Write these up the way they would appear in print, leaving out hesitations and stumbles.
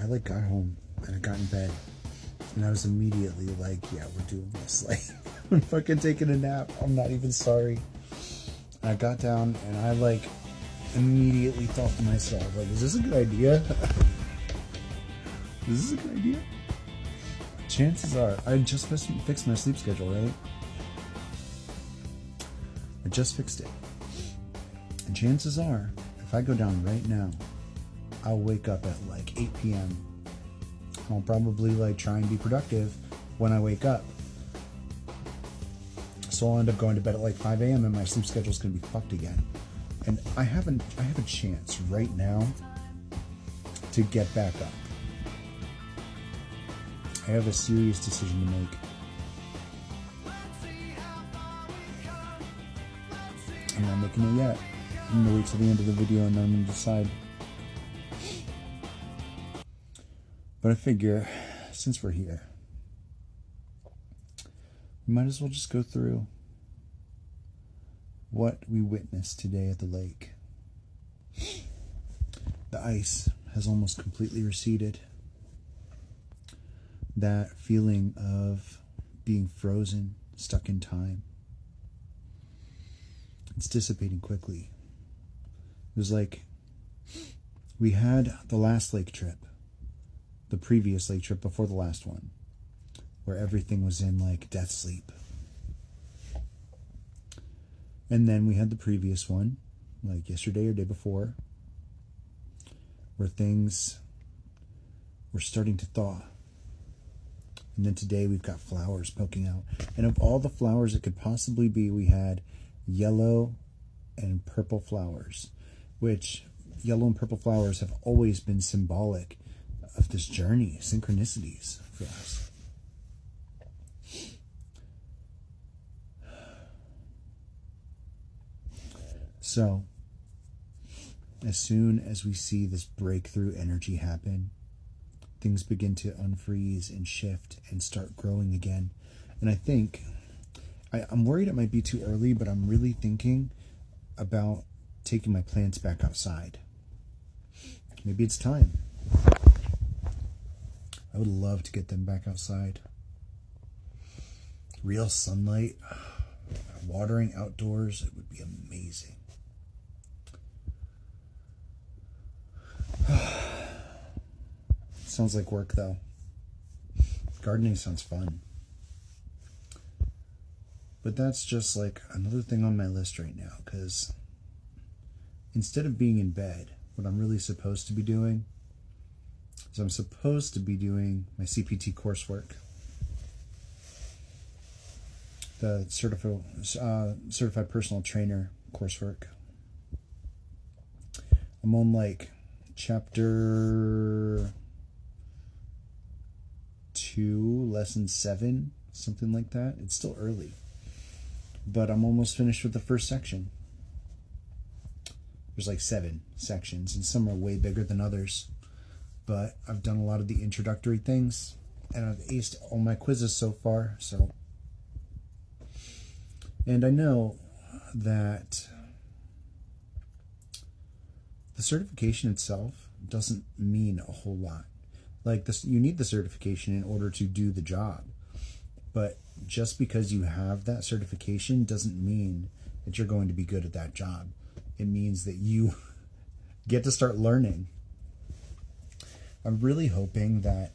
I like got home and I got in bed and I was immediately like, yeah, we're doing this. Like, I'm fucking taking a nap. I'm not even sorry. And I got down and I like immediately thought to myself, like, is this a good idea? Is this a good idea? Chances are, I just fixed my sleep schedule, right? I just fixed it. And chances are, if I go down right now, I'll wake up at like 8 p.m. I'll probably like try and be productive when I wake up. So I'll end up going to bed at like 5 a.m. and my sleep schedule's gonna be fucked again. And I have a chance right now to get back up. I have a serious decision to make. I'm not making it yet. I'm gonna wait till the end of the video and then I'm gonna decide. But I figure, since we're here, we might as well just go through what we witnessed today at the lake. The ice has almost completely receded. That feeling of being frozen, stuck in time, it's dissipating quickly. It was like we had the last lake trip, the previous lake trip before the last one, where everything was in like death sleep. And then we had the previous one, like yesterday or day before, where things were starting to thaw. And then today we've got flowers poking out. And of all the flowers it could possibly be, we had yellow and purple flowers, which yellow and purple flowers have always been symbolic of this journey, synchronicities for us. So, as soon as we see this breakthrough energy happen, things begin to unfreeze and shift and start growing again. And I think, I'm worried it might be too early, but I'm really thinking about taking my plants back outside. Maybe it's time. I would love to get them back outside. Real sunlight, watering outdoors, it would be amazing. Sounds like work though. Gardening sounds fun. But that's just like another thing on my list right now, because instead of being in bed, what I'm really supposed to be doing is I'm supposed to be doing my CPT coursework. The certified personal trainer coursework. I'm on like chapter 2, lesson 7, something like that. It's still early, but I'm almost finished with the first section. There's like 7 sections, and some are way bigger than others, but I've done a lot of the introductory things, and I've aced all my quizzes so far. So, and I know that the certification itself doesn't mean a whole lot. Like this, you need the certification in order to do the job. But just because you have that certification doesn't mean that you're going to be good at that job. It means that you get to start learning. I'm really hoping that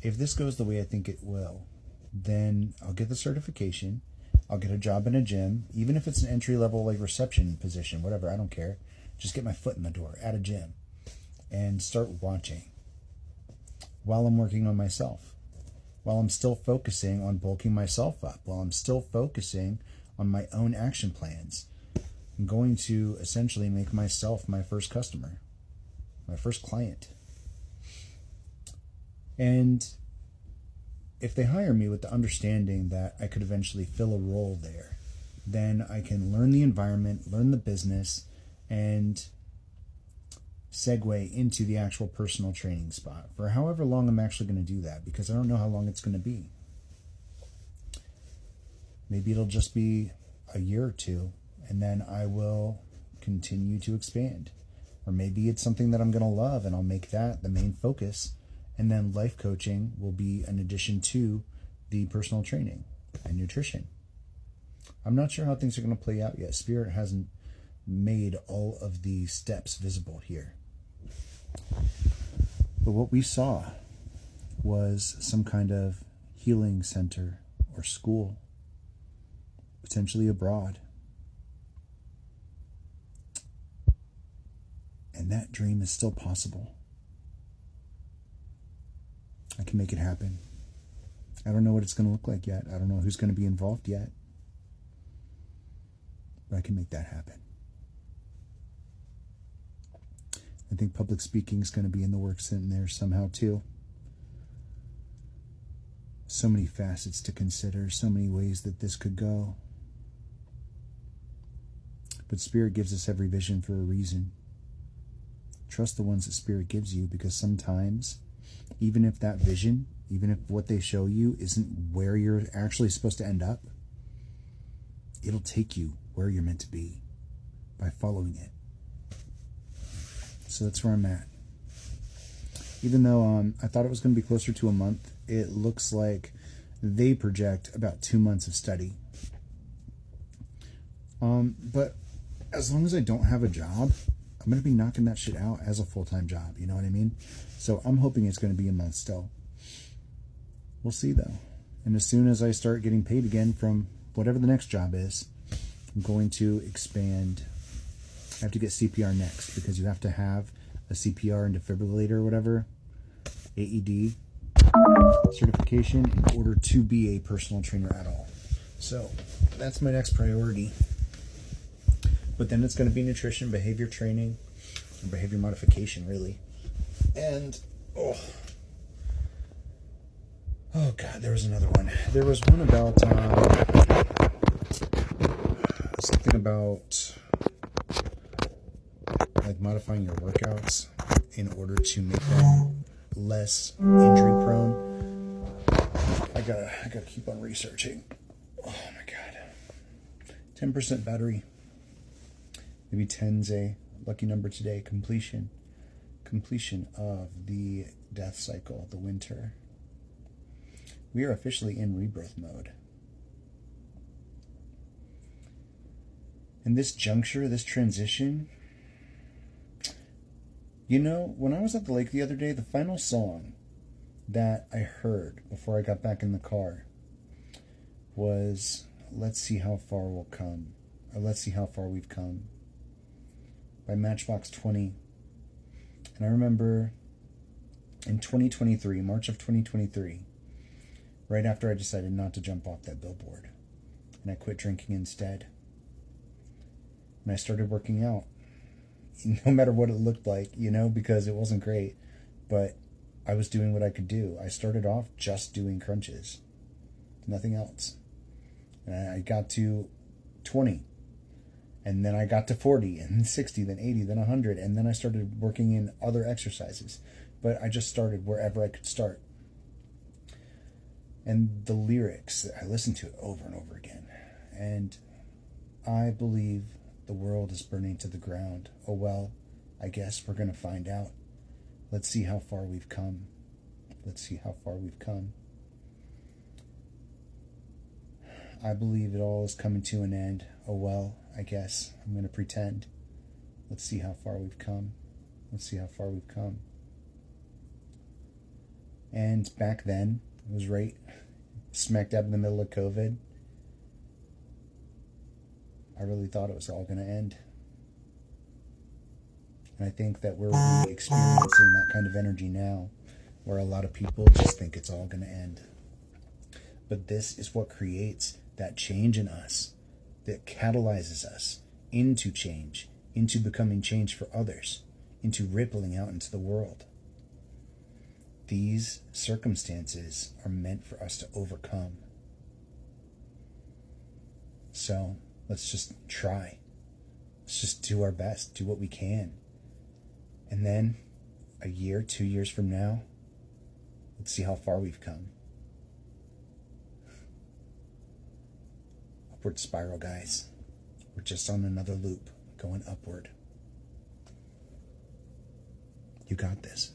if this goes the way I think it will, then I'll get the certification. I'll get a job in a gym, even if it's an entry-level like reception position, whatever, I don't care. Just get my foot in the door at a gym and start watching while I'm working on myself, while I'm still focusing on bulking myself up, while I'm still focusing on my own action plans. I'm going to essentially make myself my first customer, my first client. And if they hire me with the understanding that I could eventually fill a role there, then I can learn the environment, learn the business, and segue into the actual personal training spot for however long I'm actually going to do that, because I don't know how long it's going to be. Maybe it'll just be a year or two, and then I will continue to expand. Or maybe it's something that I'm going to love, and I'll make that the main focus And then life coaching will be an addition to the personal training and nutrition. I'm not sure how things are going to play out yet. Spirit hasn't made all of the steps visible here. But what we saw was some kind of healing center or school, potentially abroad. And that dream is still possible. I can make it happen. I don't know what it's going to look like yet. I don't know who's going to be involved yet. But I can make that happen. I think public speaking is going to be in the works in there somehow too. So many facets to consider, so many ways that this could go. But Spirit gives us every vision for a reason. Trust the ones that Spirit gives you, because sometimes, even if that vision, even if what they show you isn't where you're actually supposed to end up, it'll take you where you're meant to be by following it. So that's where I'm at. Even though I thought it was going to be closer to a month, it looks like they project about 2 months of study. But as long as I don't have a job, I'm going to be knocking that shit out as a full-time job. You know what I mean? So I'm hoping it's going to be a month still. We'll see, though. And as soon as I start getting paid again from whatever the next job is, I'm going to expand. I have to get CPR next, because you have to have a CPR and defibrillator or whatever, AED certification, in order to be a personal trainer at all. So that's my next priority. But then it's going to be nutrition, behavior training, and behavior modification, really. And, oh God, there was another one. There was one about something about like modifying your workouts in order to make them less injury prone. I gotta keep on researching. Oh my God. 10% battery. Maybe 10's a lucky number today. Completion of the death cycle, the winter. We are officially in rebirth mode. In this juncture, this transition, you know, when I was at the lake the other day, the final song that I heard before I got back in the car was Let's See How Far We'll Come, or Let's See How Far We've Come, by Matchbox 20. And I remember in 2023, March of 2023, right after I decided not to jump off that billboard, and I quit drinking instead, and I started working out, no matter what it looked like, you know, because it wasn't great, but I was doing what I could do. I started off just doing crunches, nothing else. And I got to 20, and then I got to 40, and then 60, then 80, then 100, and then I started working in other exercises. But I just started wherever I could start. And the lyrics, I listened to it over and over again. And I believe the world is burning to the ground. Oh well, I guess we're going to find out. Let's see how far we've come. Let's see how far we've come. I believe it all is coming to an end. Oh well, I guess I'm going to pretend. Let's see how far we've come. Let's see how far we've come. And back then, it was right smack dab in the middle of COVID. I really thought it was all going to end. And I think that we're really experiencing that kind of energy now, where a lot of people just think it's all going to end. But this is what creates that change in us, that catalyzes us into change, into becoming change for others, into rippling out into the world. These circumstances are meant for us to overcome. So let's just try. Let's just do our best, do what we can. And then a year, 2 years from now, let's see how far we've come. Upward spiral, guys. We're just on another loop, going upward. You got this.